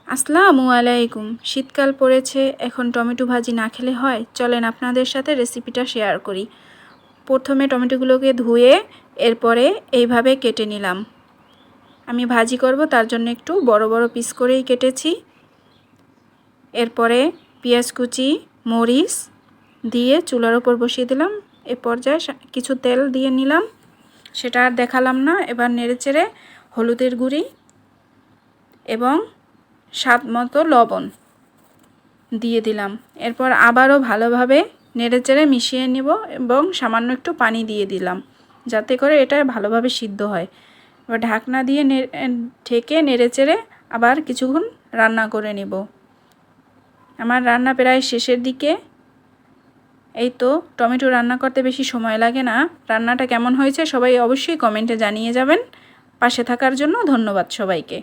আসসালামু আলাইকুম। শীতকাল পড়েছে, এখন টমেটো ভাজি না খেলে হয়? চলেন আপনাদের সাথে রেসিপিটা শেয়ার করি। প্রথমে টমেটোগুলোকে ধুয়ে এরপরে এইভাবে কেটে নিলাম। আমি ভাজি করব, তার জন্য একটু বড় বড় পিস করেই কেটেছি। এরপরে পেঁয়াজ কুচি, মরিচ দিয়ে চুলার উপর বসিয়ে দিলাম। এ পর্যায়ে কিছু তেল দিয়ে নিলাম, সেটা আর দেখালাম না। এবার নেড়েচেড়ে হলুদের গুঁড়ি এবং স্বাদ মতো লবণ দিয়ে দিলাম। এরপর আবারও ভালোভাবে নেড়েচেড়ে মিশিয়ে নেব এবং সামান্য একটু পানি দিয়ে দিলাম, যাতে করে এটা ভালোভাবে সিদ্ধ হয়। এবার ঢাকনা দিয়ে ঢেকে নেড়েচেড়ে আবার কিছুক্ষণ রান্না করে নেব। আমার রান্না প্রায় শেষের দিকে। এই তো, টমেটো রান্না করতে বেশি সময় লাগে না। রান্নাটা কেমন হয়েছে সবাই অবশ্যই কমেন্টে জানিয়ে যাবেন। পাশে থাকার জন্য ধন্যবাদ সবাইকে।